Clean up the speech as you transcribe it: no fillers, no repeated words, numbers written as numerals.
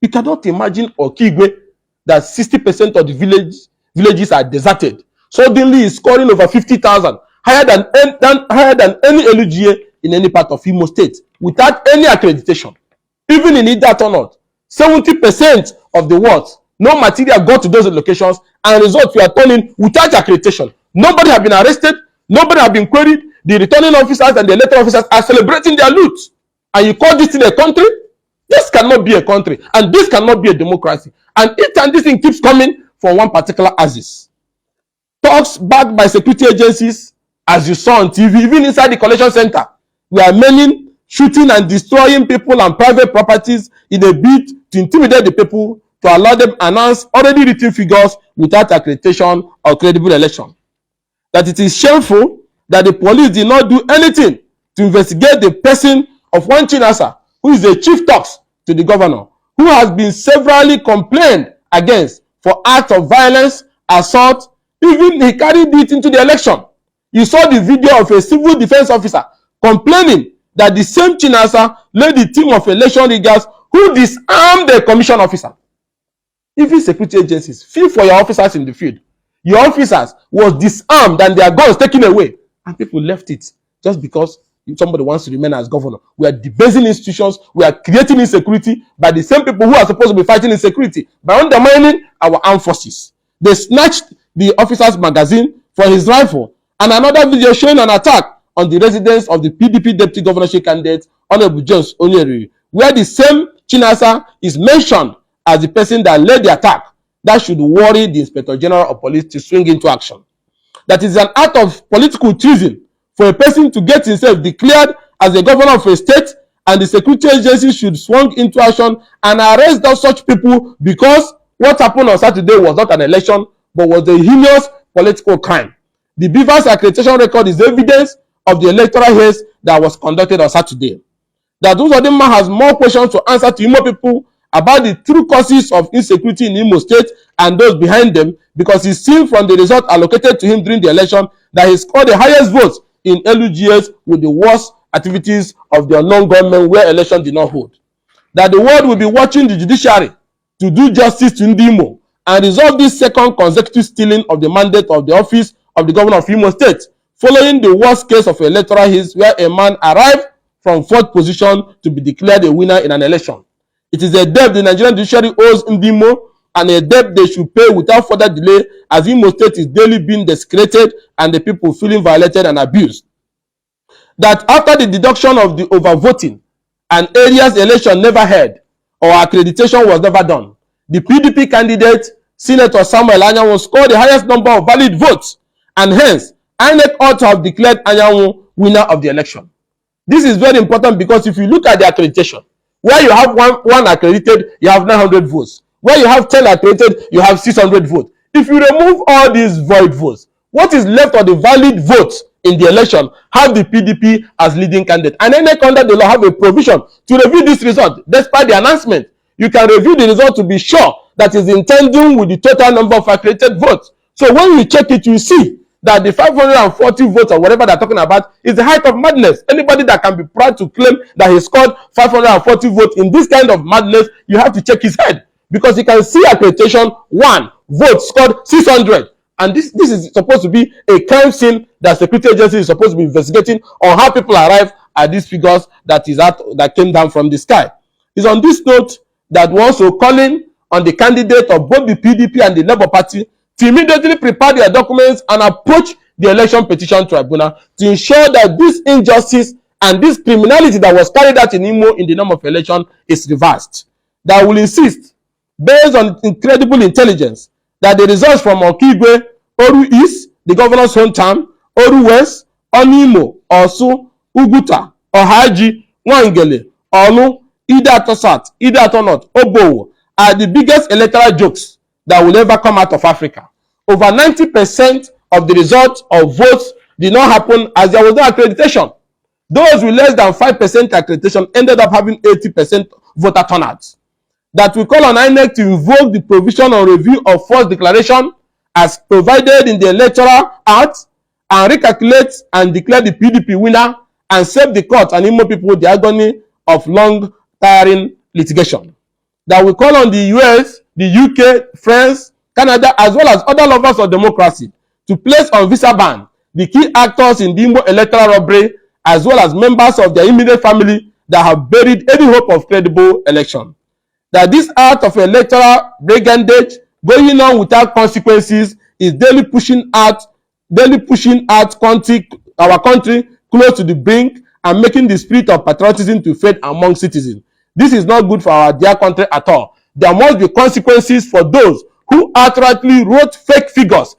You cannot imagine Okigwe that 60% of the villages are deserted. Suddenly is scoring over 50,000, higher than any LGA in any part of Imo State, without any accreditation. Even in Idat or not, 70% of the words, no material got to those locations, and results we are turning without accreditation. Nobody have been arrested, nobody have been queried. The returning officers and the electoral officers are celebrating their loot. And you call this in a country? This cannot be a country, and this cannot be a democracy. And this thing keeps coming from one particular axis. Talks backed by security agencies, as you saw on TV, even inside the collection center, we are many shooting and destroying people and private properties in a bid to intimidate the people, to allow them announce already written figures without accreditation or credible election. That it is shameful that the police did not do anything to investigate the person of one Chinasa, who is the chief talks to the governor, who has been severally complained against for acts of violence, assault. Even he carried it into the election. You saw the video of a civil defense officer complaining that the same Chinasa led the team of election riggers who disarmed the commission officer. Even security agencies, feel for your officers in the field. Your officers was disarmed and their guns taken away, and people left it just because somebody wants to remain as governor. We are debasing institutions. We are creating insecurity by the same people who are supposed to be fighting insecurity, by undermining our armed forces. They snatched the officer's magazine for his rifle, and another video showing an attack on the residence of the PDP deputy governorship candidate, Honorable James Onyeri, where the same Chinasa is mentioned as the person that led the attack. That should worry the Inspector General of Police to swing into action. That is an act of political treason for a person to get himself declared as the governor of a state, and the security agency should swing into action and arrest those such people, because what happened on Saturday was not an election but was a heinous political crime. The Beavers accreditation record is evidence of the electoral haze that was conducted on Saturday. That Uzodinma has more questions to answer to Imo people about the true causes of insecurity in Imo State and those behind them, because he's seen from the result allocated to him during the election that he scored the highest votes in LUGS with the worst activities of the unknown government where election did not hold. That the world will be watching the judiciary to do justice to Ndimo and resolve this second consecutive stealing of the mandate of the office of the governor of Imo State, following the worst case of electoral haze where a man arrived from fourth position to be declared a winner in an election. It is a debt the Nigerian judiciary owes Ndimo, and a debt they should pay without further delay, as Imo State is daily being desecrated and the people feeling violated and abused. That after the deduction of the overvoting, an area's election never held or accreditation was never done, the PDP candidate, Senator Samuel Anyanwu, scored the highest number of valid votes, and hence INEC ought to have declared Anyanwu winner of the election. This is very important, because if you look at the accreditation, where you have one accredited, you have 900 votes. Where you have 10 accredited, you have 600 votes. If you remove all these void votes, what is left of the valid votes in the election have the PDP as leading candidate. And INEC under the law have a provision to review this result. Despite the announcement, you can review the result to be sure that is in tandem with the total number of accredited votes. So when you check it, you see that the 540 votes or whatever they're talking about is the height of madness. Anybody that can be proud to claim that he scored 540 votes in this kind of madness, you have to check his head, because you can see accreditation 1 vote scored 600, and this is supposed to be a crime scene that security agency is supposed to be investigating on how people arrive at these figures that came down from the sky. It's on this note that we're also calling on the candidate of both the PDP and the Labour Party to immediately prepare their documents and approach the election petition tribunal to ensure that this injustice and this criminality that was carried out in Imo in the name of election is reversed. That will insist, based on incredible intelligence, that the results from Okigwe, Oru East, the governor's hometown, Oru West, Onimo, Osu, Uguta, Ohaji, Wangele, Onu, Idato South, Idato North, Obowo are the biggest electoral jokes that will ever come out of Africa. Over 90% of the results of votes did not happen as there was no accreditation. Those with less than 5% accreditation ended up having 80% voter turnout. That we call on INEC to invoke the provision on review of false declaration as provided in the Electoral Act and recalculate and declare the PDP winner and save the court and Imo people the agony of long, tiring litigation. that we call on the US, the UK, France, Canada, as well as other lovers of democracy to place on visa ban the key actors in the Imo electoral robbery, as well as members of their immediate family that have buried any hope of credible election. That this act of electoral brigandage going on without consequences is daily pushing out our country close to the brink and making the spirit of patriotism to fade among citizens. This is not good for our dear country at all. There must be consequences for those who outrightly wrote fake figures